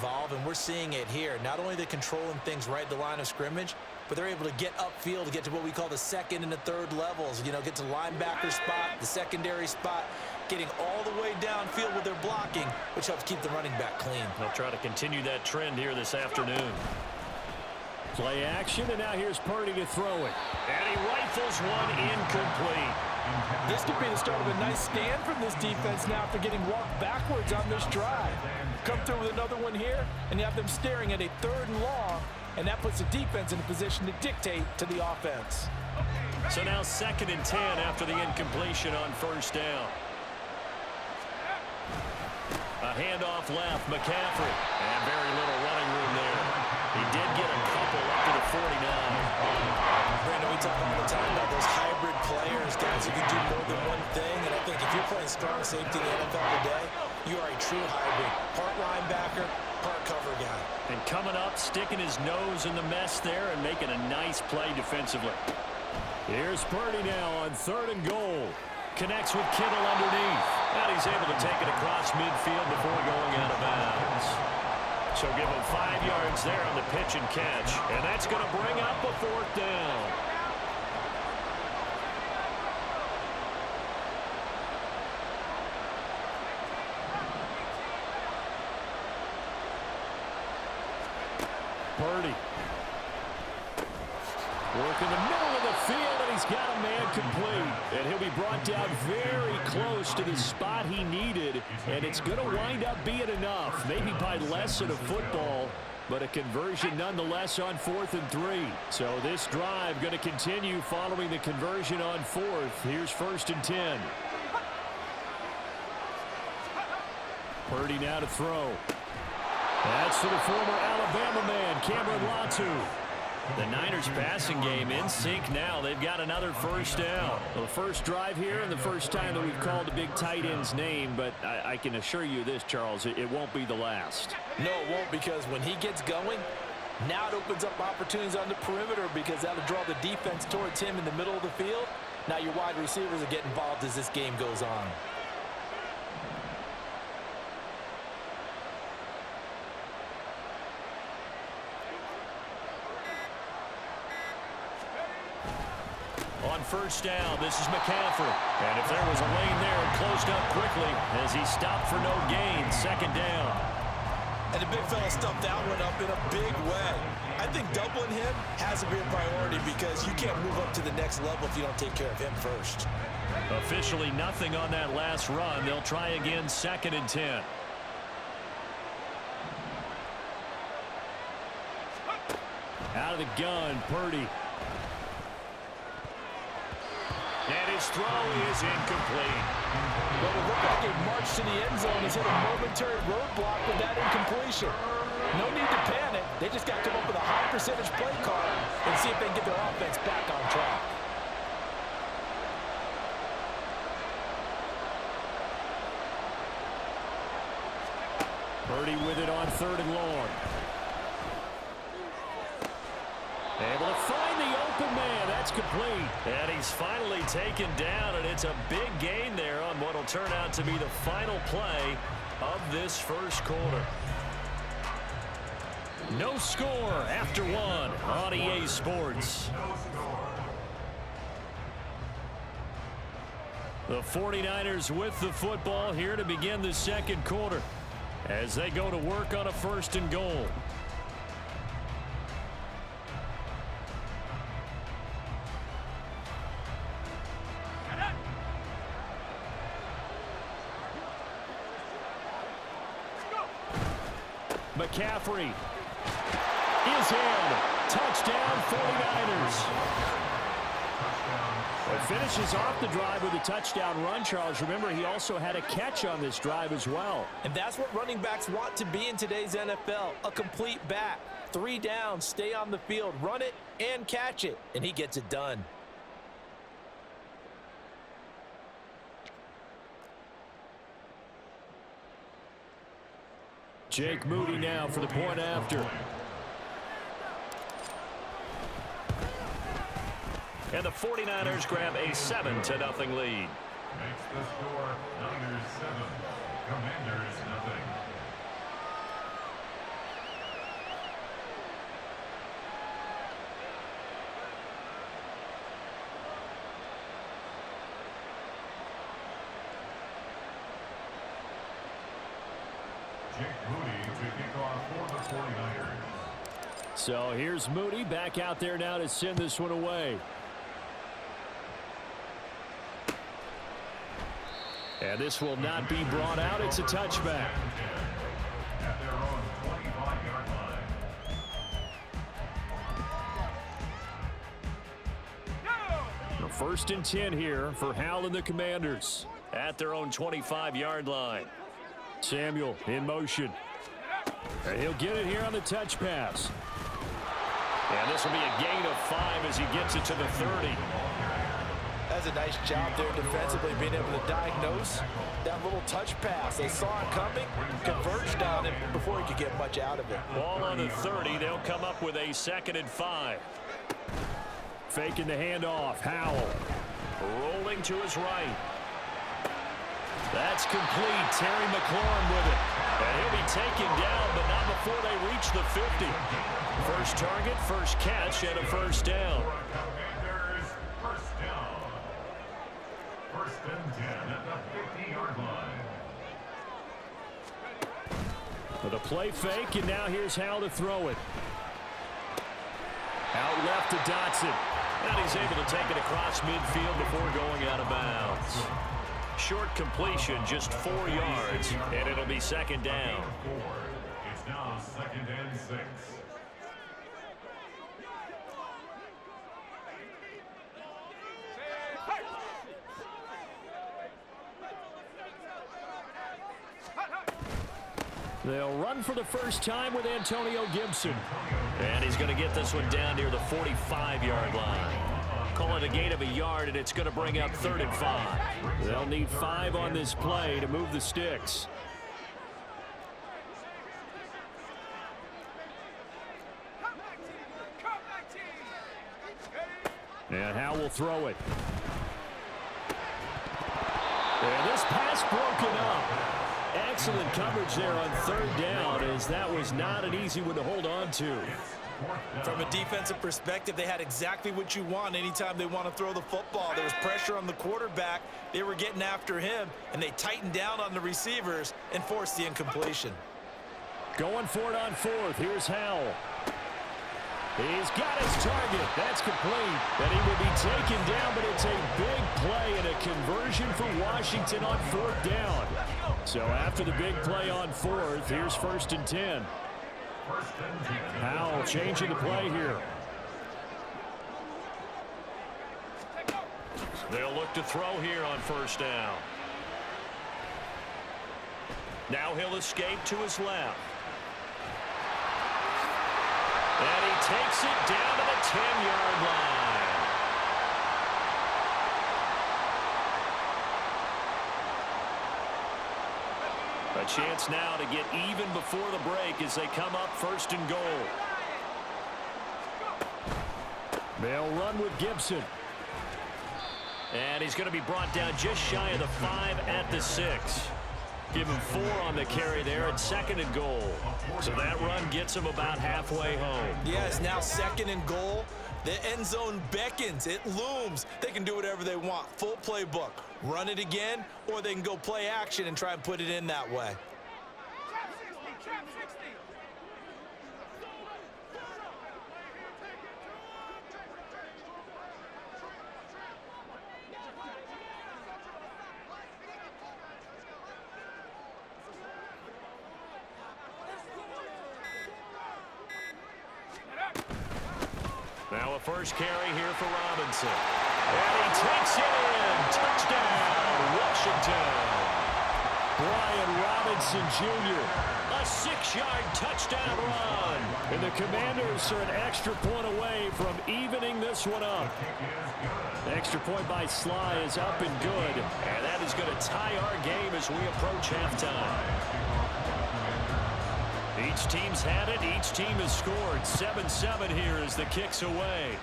evolve, and we're seeing it here. Not only they're controlling things right at the line of scrimmage, but they're able to get upfield to get to what we call the second and the third levels. You know, get to linebacker spot, the secondary spot, getting all the way downfield with their blocking, which helps keep the running back clean. They'll try to continue that trend here this afternoon. Play action, and now here's Purdy to throw it. And he rifles one incomplete. This could be the start of a nice stand from this defense now after getting walked backwards on this drive. Come through with another one here, and you have them staring at a 3rd and long, and that puts the defense in a position to dictate to the offense. So now 2nd and 10 after the incompletion on 1st down. A handoff left, McCaffrey, and very little running room there. He did get a couple up to the 49. Brandon, we talk all the time about those hybrid players, guys who can do more than one thing, and I think if you're playing strong safety in the NFL today, you are a true hybrid. Part linebacker, part cover guy. And coming up, sticking his nose in the mess there and making a nice play defensively. Here's Purdy now on 3rd and goal. Connects with Kittle underneath. And he's able to take it across midfield before going out of bounds. So give him 5 yards there on the pitch and catch. And that's going to bring up a 4th down. Purdy. Work in the middle of the field, and he's got a man complete. And he'll be brought down very close to the spot he needed. And it's going to wind up being enough. Maybe by less than a football, but a conversion nonetheless on 4th and 3. So this drive going to continue following the conversion on 4th. Here's 1st and 10. Purdy now to throw. That's to the former Alabama man, Cameron Latu. The Niners passing game in sync now. They've got another 1st down. Well, the first drive here and the first time that we've called a big tight end's name, but I can assure you this, Charles, it won't be the last. No, it won't, because when he gets going, now it opens up opportunities on the perimeter because that'll draw the defense towards him in the middle of the field. Now your wide receivers will get involved as this game goes on. On 1st down, this is McCaffrey. And if there was a lane there, it closed up quickly as he stopped for no gain. 2nd down. And the big fella stuffed that one up in a big way. I think doubling him has to be a priority because you can't move up to the next level if you don't take care of him first. Officially nothing on that last run. They'll try again 2nd and 10. Out of the gun, Purdy. And his throw is incomplete. Well, it looked like a march to the end zone has hit a momentary roadblock with that incompletion. No need to panic. They just got to come up with a high percentage play call and see if they can get their offense back on track. Purdy with it on 3rd and long. Able to find the open man. That's complete. And he's finally taken down, and it's a big gain there on what will turn out to be the final play of this 1st quarter. No score after 1 on EA Sports. The 49ers with the football here to begin the 2nd quarter as they go to work on a 1st and goal. McCaffrey is in. Touchdown 49ers. It finishes off the drive with a touchdown run, Charles. Remember, he also had a catch on this drive as well. And that's what running backs want to be in today's NFL, a complete back. 3 downs, stay on the field, run it, and catch it. And he gets it done. Jake Moody now for the point after. And the 49ers grab a 7-0 lead. Makes the score Niners 7, Commanders nothing. So here's Moody back out there now to send this one away. And this will not be brought out. It's a touchback. First and 10 here for Howell and the Commanders at their own 25-yard line. Samuel in motion. And he'll get it here on the touch pass. And this will be a gain of 5 as he gets it to the 30. That's a nice job there defensively, being able to diagnose that little touch pass. They saw it coming, converged on it before he could get much out of it. Ball on the 30. They'll come up with a 2nd and 5. Faking the handoff. Howell rolling to his right. That's complete. Terry McLaurin with it. And he'll be taken down, but not before they reach the 50. First target, first catch, and a first down. First and 10 at the 50-yard line. With a play fake, and now here's Howell to throw it. Out left to Dotson. And he's able to take it across midfield before going out of bounds. Short completion, just 4 yards, and it'll be 2nd down. It's now 2nd and 6. They'll run for the first time with Antonio Gibson. And he's going to get this one down near the 45-yard line. Call it a gain of a yard, and it's going to bring up 3rd and 5. They'll need 5 on this play to move the sticks. And Howell will throw it. And this pass broken up. Excellent coverage there on 3rd down, as that was not an easy one to hold on to. From a defensive perspective, they had exactly what you want anytime they want to throw the football. There was pressure on the quarterback. They were getting after him, and they tightened down on the receivers and forced the incompletion. Going for it on 4th. Here's Howell. He's got his target. That's complete. And he will be taken down, but it's a big play and a conversion for Washington on 4th down. So after the big play on 4th, here's 1st and 10. Howell changing the play here. They'll look to throw here on 1st down. Now he'll escape to his left. And he takes it down to the 10-yard line. A chance now to get even before the break as they come up 1st and goal. They'll run with Gibson. And he's going to be brought down just shy of the 5 at the 6. Give him 4 on the carry there at 2nd and goal. So that run gets him about halfway home. Yes, now 2nd and goal. The end zone beckons. It looms. They can do whatever they want. Full playbook. Run it again, or they can go play action and try and put it in that way. Now a first carry here for Robinson. And he takes it in. Touchdown, Washington. Brian Robinson Jr. A 6-yard touchdown run. And the Commanders are an extra point away from evening this one up. The extra point by Sly is up and good. And that is going to tie our game as we approach halftime. Each team's had it. Each team has scored. 7-7 here as the kick's away.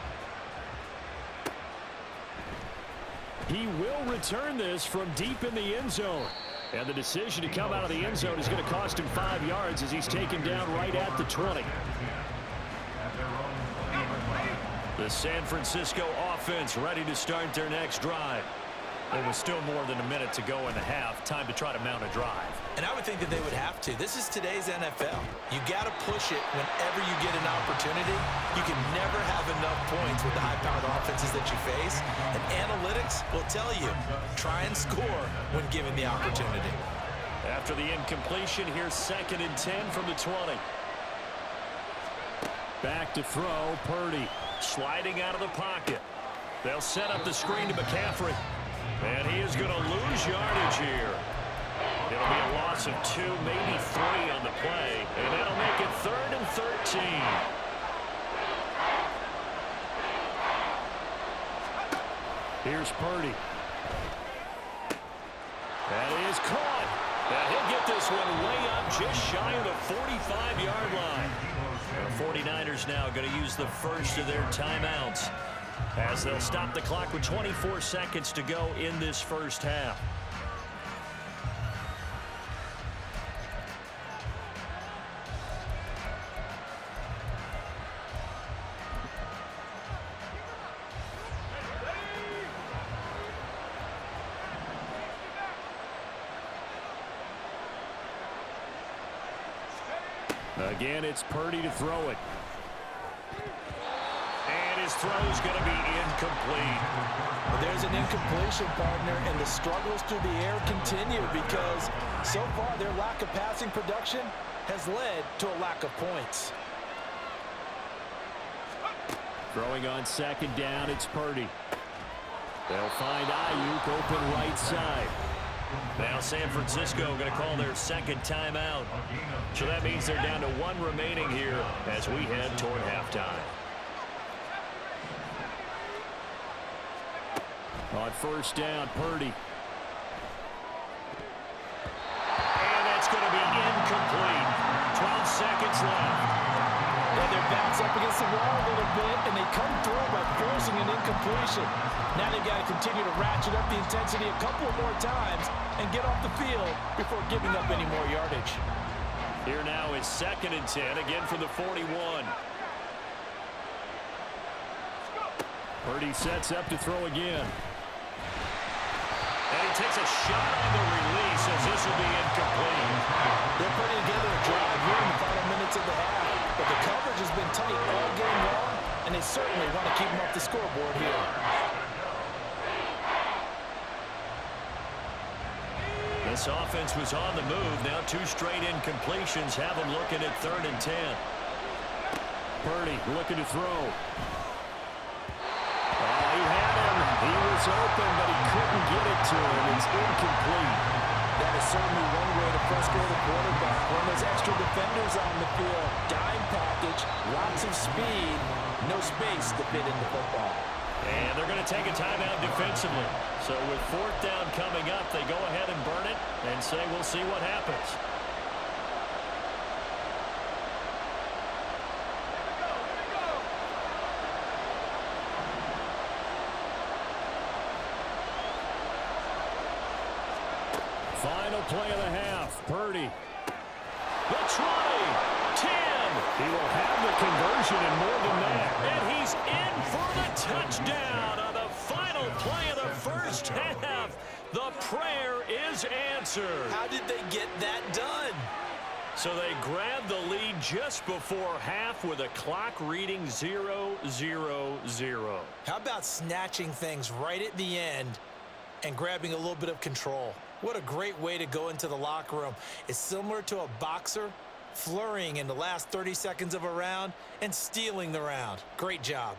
He will return this from deep in the end zone. And the decision to come out of the end zone is going to cost him 5 yards as he's taken down right at the 20. The San Francisco offense ready to start their next drive. There was still more than a minute to go in the half. Time to try to mount a drive. And I would think that they would have to. This is today's NFL. You got to push it whenever you get an opportunity. You can never have enough points with the high-powered offenses that you face. And analytics will tell you, try and score when given the opportunity. After the incompletion, here's 2nd and 10 from the 20. Back to throw, Purdy. Sliding out of the pocket. They'll set up the screen to McCaffrey. And he is going to lose yardage here. It'll be a loss of 2, maybe 3 on the play. And that'll make it 3rd and 13. Here's Purdy. That is caught. And he'll get this one way up just shy of the 45-yard line. The 49ers now going to use the first of their timeouts as they'll stop the clock with 24 seconds to go in this first half. Again, it's Purdy to throw it. And his throw's going to be incomplete. Well, there's an incompletion, partner, and the struggles through the air continue because so far their lack of passing production has led to a lack of points. Throwing on 2nd down, it's Purdy. They'll find Ayuk open right side. Now San Francisco going to call their 2nd timeout. So that means they're down to 1 remaining here as we head toward halftime. On 1st down, Purdy. And that's going to be incomplete. 12 seconds left. Well, their back's up against the wall a little bit, and they come through by forcing an incompletion. Now they've got to continue to ratchet up the intensity a couple more times and get off the field before giving up any more yardage. Here now is 2nd and 10, again from the 41. Purdy sets up to throw again. And he takes a shot on the release as this will be incomplete. They're putting together a drive here in the final minutes of the half, but the coverage has been tight all game long, and they certainly want to keep them off the scoreboard here. This offense was on the move. Now 2 straight incompletions have them looking at 3rd and 10. Purdy looking to throw. He had him. He was open, but he couldn't get it to him. It's incomplete. That is certainly one way to frustrate a quarterback. When there's extra defenders on the field, dime package, lots of speed, no space to fit into football. And they're going to take a timeout defensively. So with 4th down coming up, they go ahead and burn it and say we'll see what happens. Final play of the half. Purdy. The 20. 10. He will have the conversion and more than that. And he's in for the touchdown on the final play of the first half. The prayer is answered. How did they get that done? So they grabbed the lead just before half with a clock reading 0-0-0. How about snatching things right at the end and grabbing a little bit of control? What a great way to go into the locker room. It's similar to a boxer flurrying in the last 30 seconds of a round and stealing the round. Great job.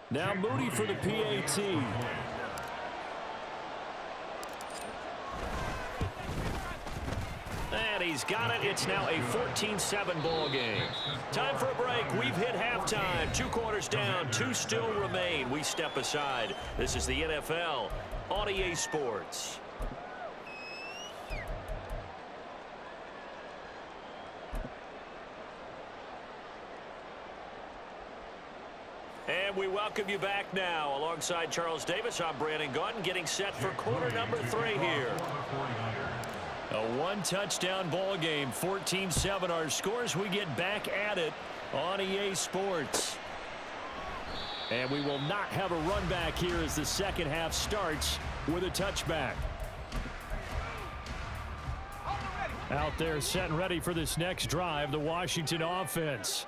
Now Moody for the PAT. And he's got it. It's now a 14-7 ball game. Time for a break. We've hit halftime. 2 quarters down. 2 still remain. We step aside. This is the NFL on EA Sports. And we welcome you back now. Alongside Charles Davis, I'm Brandon Gunn, getting set for quarter number 3 here. A one-touchdown ball game, 14-7 our scores. We get back at it on EA Sports. And we will not have a run back here as the second half starts with a touchback. Out there set and ready for this next drive, the Washington offense.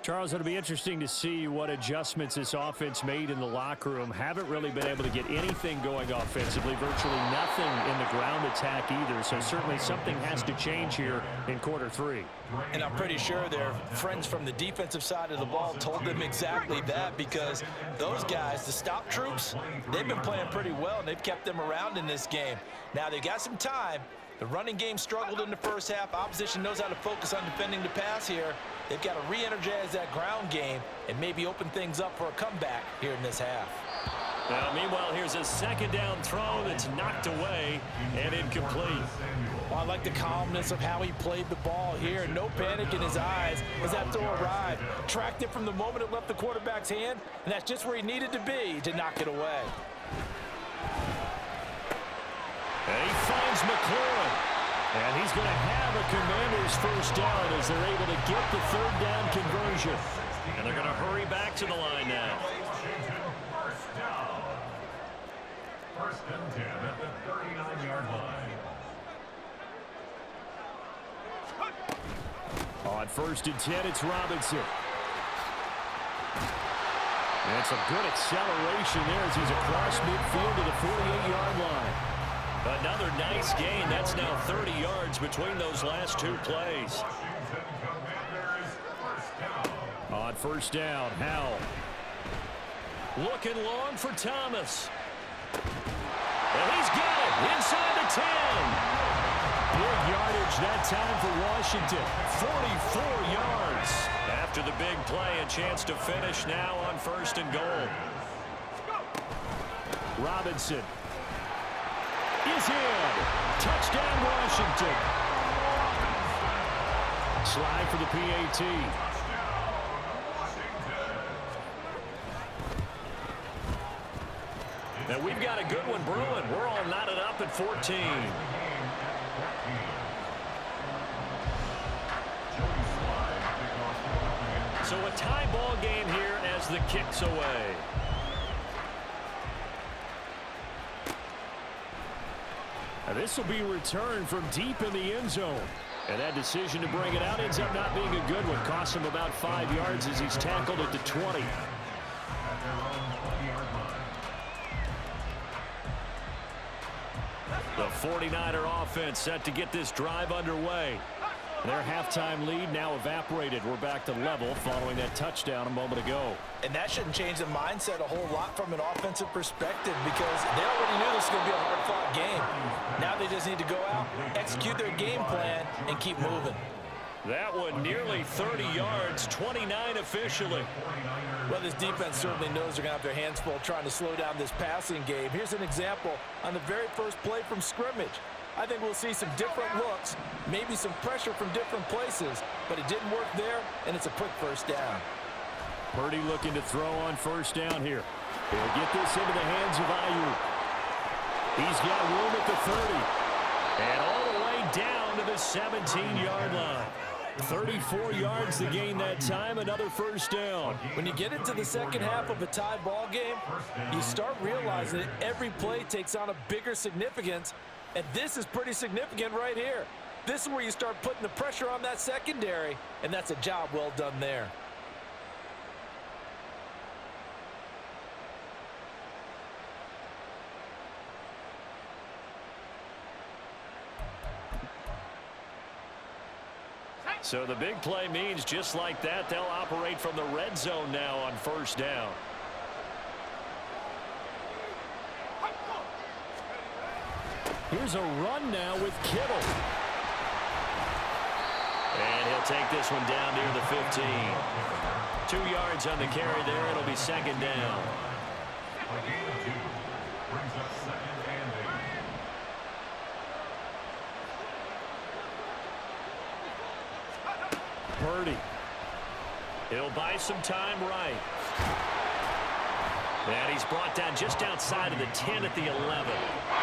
Charles, it'll be interesting to see what adjustments this offense made in the locker room. Haven't really been able to get anything going offensively, virtually nothing in the ground attack either. So certainly something has to change here in quarter 3. And I'm pretty sure their friends from the defensive side of the ball told them exactly that, because those guys, the stop troops, they've been playing pretty well, and they've kept them around in this game. Now they've got some time. The running game struggled in the first half. Opposition knows how to focus on defending the pass here. They've got to re-energize that ground game and maybe open things up for a comeback here in this half. Now, meanwhile, here's a second down throw that's knocked away and incomplete. Well, I like the calmness of how he played the ball here. No panic in his eyes as that throw arrived. Tracked it from the moment it left the quarterback's hand, and that's just where he needed to be to knock it away. And he finds McLaurin. And he's going to have a Commanders first down as they're able to get the third down conversion. And they're going to hurry back to the line now. First and 10 at the 39-yard line. On first and 10, it's Robinson. And some good acceleration there as he's across midfield to the 48-yard line. Another nice gain. That's now 30 yards between those last 2 plays. On first down, Howell. Looking long for Thomas. And he's got it inside the 10. Big yardage that time for Washington. 44 yards. After the big play, a chance to finish now on first and goal. Robinson is in. Touchdown, Washington. Slide for the PAT. Now we've got a good one brewing. We're all knotted up at 14. So a tie ball game here as the kick's away. Now this will be returned from deep in the end zone. And that decision to bring it out ends up not being a good one. Costs him about 5 yards as he's tackled at the 20. The 49er offense set to get this drive underway. Their halftime lead now evaporated. We're back to level following that touchdown a moment ago. And that shouldn't change the mindset a whole lot from an offensive perspective, because they already knew this was going to be a hard-fought game. Now they just need to go out, execute their game plan, and keep moving. That one nearly 30 yards, 29 officially. Well, this defense certainly knows they're going to have their hands full trying to slow down this passing game. Here's an example on the very first play from scrimmage. I think we'll see some different looks, maybe some pressure from different places, but it didn't work there, and it's a quick first down. Purdy looking to throw on first down here. He'll get this into the hands of Ayuk. He's got room at the 30. And all the way down to the 17-yard line. 34 yards to gain that time, another first down. When you get into the second half of a tie ball game, you start realizing that every play takes on a bigger significance, and this is pretty significant right here. This is where you start putting the pressure on that secondary, and that's a job well done there. So the big play means just like that, they'll operate from the red zone now on first down. Here's a run now with Kittle. And he'll take this one down near the 15. 2 yards on the carry there. It'll be second down. Brings up second and 8. Purdy. He'll buy some time right. And he's brought down just outside of the 10 at the 11.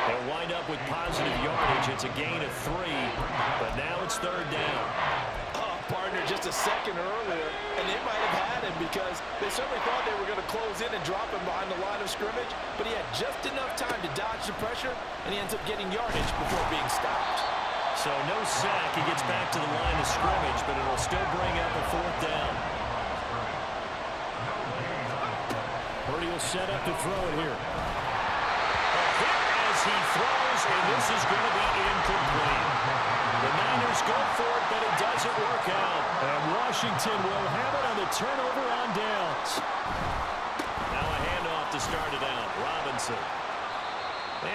They'll wind up with positive yardage. It's a gain of 3, but now it's third down. Partner just a second earlier, and they might have had him because they certainly thought they were going to close in and drop him behind the line of scrimmage, but he had just enough time to dodge the pressure, and he ends up getting yardage before being stopped. So no sack. He gets back to the line of scrimmage, but it'll still bring up a fourth down. Purdy will set up to throw it here. A hit as he throws, and this is going to be incomplete. The Niners go for it, but it doesn't work out. And Washington will have it on the turnover on downs. Now a handoff to start it out. Robinson.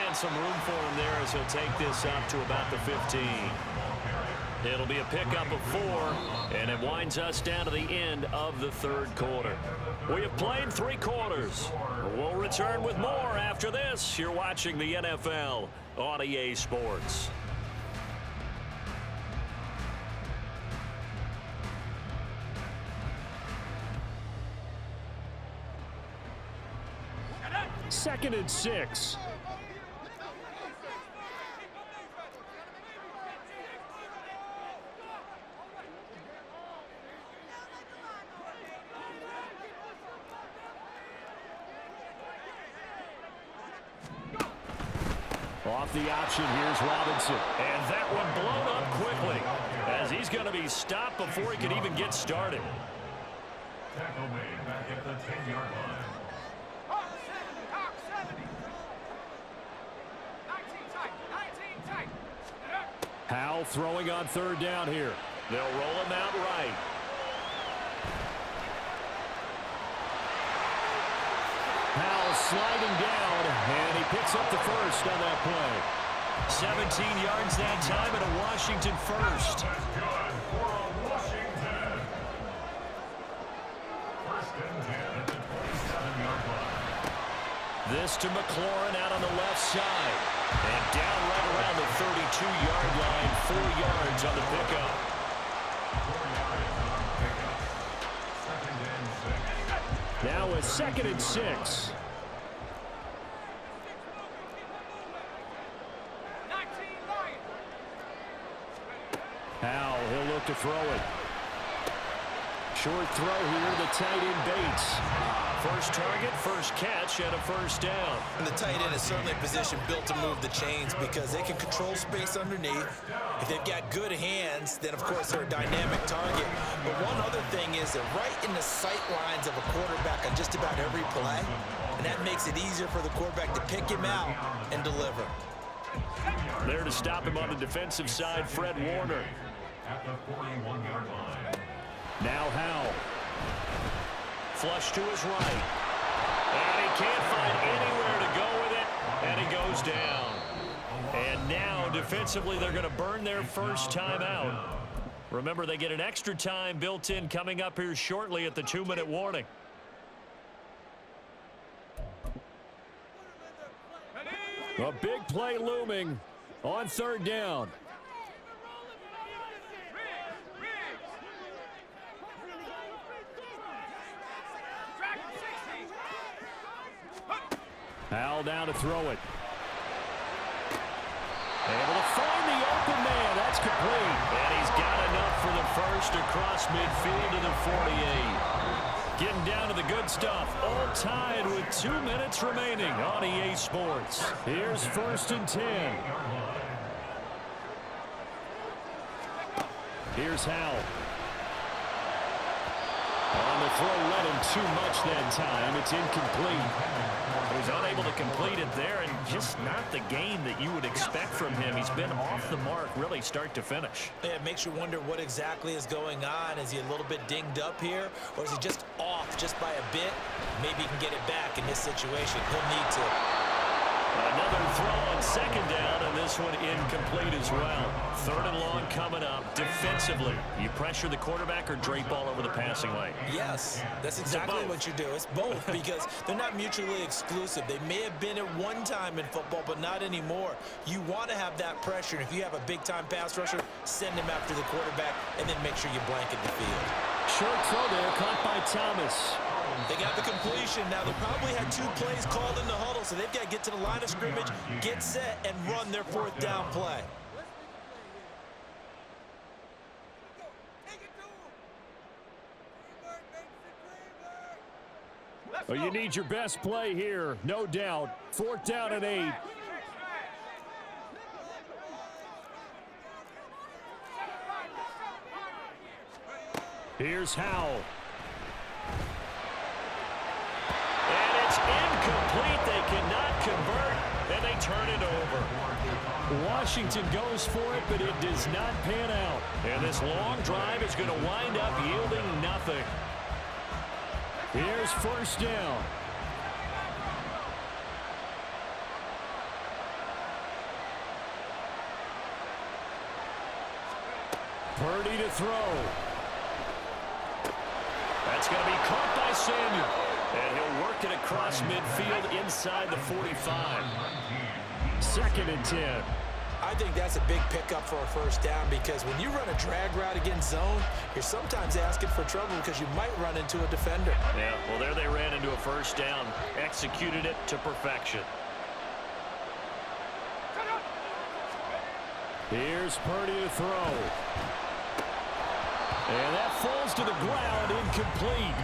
And some room for him there as he'll take this up to about the 15. It'll be a pickup of 4, and it winds us down to the end of the third quarter. We have played 3 quarters. We'll return with more after this. You're watching the NFL on EA Sports. Second and 6. Off the option, here's Robinson. And that one blown up quickly as he's going to be stopped before he can even get started. Tackle made back at the 10-yard line. Howell throwing on third down here. They'll roll him out right. Howell sliding down, and he picks up the first on that play. 17 yards that time, and a Washington first. That's good for a Washington. First and 10 at the 27-yard line. This to McLaurin out on the left side. And down right around the 32-yard line, 4 yards on the pickup. 4 yards on the pickup. Second and 6. Now a second and 6. Howell, he'll look to throw it. Short throw here to the tight end Bates. First target, first catch, and a first down. And the tight end is certainly a position built to move the chains because they can control space underneath. If they've got good hands, then of course they're a dynamic target. But one other thing is they're right in the sight lines of a quarterback on just about every play. And that makes it easier for the quarterback to pick him out and deliver. There to stop him on the defensive side, Fred Warner. At the 41-yard line. Now Howell. Flush to his right. And he can't find anywhere to go with it. And he goes down. And now, defensively, they're going to burn their first time out. Remember, they get an extra time built in coming up here shortly at the 2-minute warning. A big play looming on third down. Howell down to throw it. Able to find the open man. That's complete. And he's got enough for the first across midfield to the 48. Getting down to the good stuff. All tied with 2 minutes remaining on EA Sports. Here's first and 10. Here's Howell. On the throw, led him too much that time. It's incomplete. He was unable to complete it there, and just not the game that you would expect from him. He's been off the mark, really, start to finish. Yeah, it makes you wonder what exactly is going on. Is he a little bit dinged up here, or is he just off just by a bit? Maybe he can get it back in this situation. He'll need to. Another throw on second down, and this one incomplete as well. Third and long coming up. Defensively, you pressure the quarterback or drape all over the passing lane? Yes, that's exactly what you do. It's both because they're not mutually exclusive. They may have been at one time in football, but not anymore. You want to have that pressure. And if you have a big-time pass rusher, send him after the quarterback, and then make sure you blanket the field. Short throw there, caught by Thomas. They got the completion. Now, they probably had 2 plays called in the huddle, so they've got to get to the line of scrimmage, get set, and run their 4th down play. Well, you need your best play here, no doubt. 4th down and 8. Here's Howell. And it's incomplete. They cannot convert, and they turn it over. Washington goes for it, but it does not pan out. And this long drive is going to wind up yielding nothing. Here's 1st down. Purdy to throw. That's going to be caught by Samuel. And he'll work it across midfield inside the 45. 2nd and 10. I think that's a big pickup for a 1st down because when you run a drag route against zone, you're sometimes asking for trouble because you might run into a defender. Yeah, well, there they ran into a 1st down. Executed it to perfection. Here's Purdy to throw. And that falls to the ground, incomplete.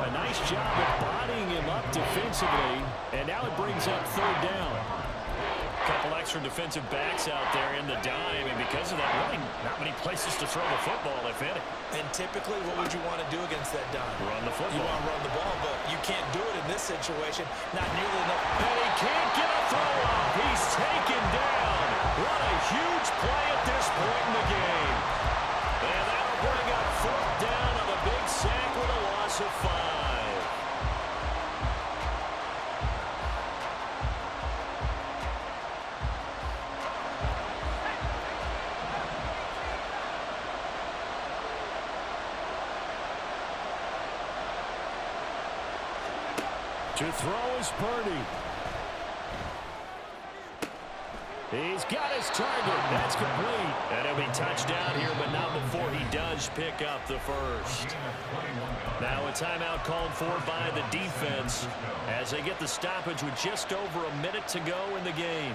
A nice job at bodying him up defensively. And now it brings up 3rd down. A couple extra defensive backs out there in the dime. And because of that, really not many places to throw the football, if any. And typically, what would you want to do against that dime? Run the football. You want to run the ball, but you can't do it in this situation. Not nearly enough. And he can't get a throw off. He's taken down. What a huge play at this point in the game. And that'll bring up 4th down on a big sack with a loss of 5. To throw is Purdy. He's got his target. That's complete. And he'll be touchdown here, but not before he does pick up the 1st. Now a timeout called for by the defense as they get the stoppage with just over a minute to go in the game.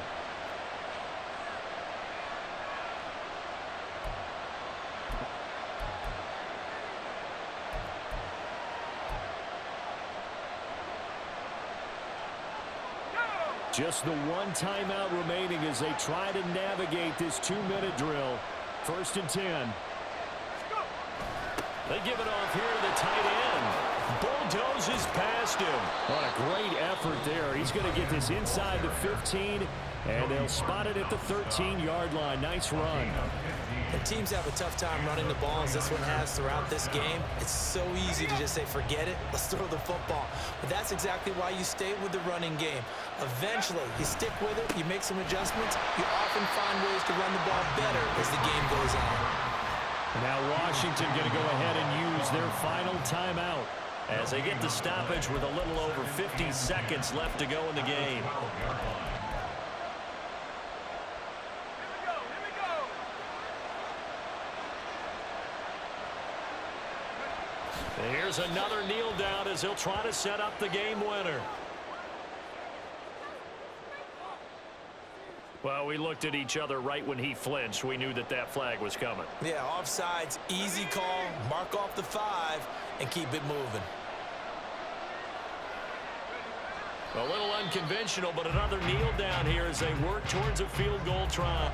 Just the one timeout remaining as they try to navigate this 2-minute drill. 1st and 10. They give it off here to the tight end. Bulldozes past him. What a great effort there. He's going to get this inside the 15, and they'll spot it at the 13-yard line. Nice run. And teams have a tough time running the ball, as this one has throughout this game. It's so easy to just say, forget it, let's throw the football. But that's exactly why you stay with the running game. Eventually, you stick with it, you make some adjustments, you often find ways to run the ball better as the game goes on. Now Washington going to go ahead and use their final timeout as they get the stoppage with a little over 50 seconds left to go in the game. Here's another kneel down as he'll try to set up the game winner. Well, we looked at each other right when he flinched. We knew that that flag was coming. Yeah, offsides, easy call, mark off the 5, and keep it moving. A little unconventional, but another kneel down here as they work towards a field goal try.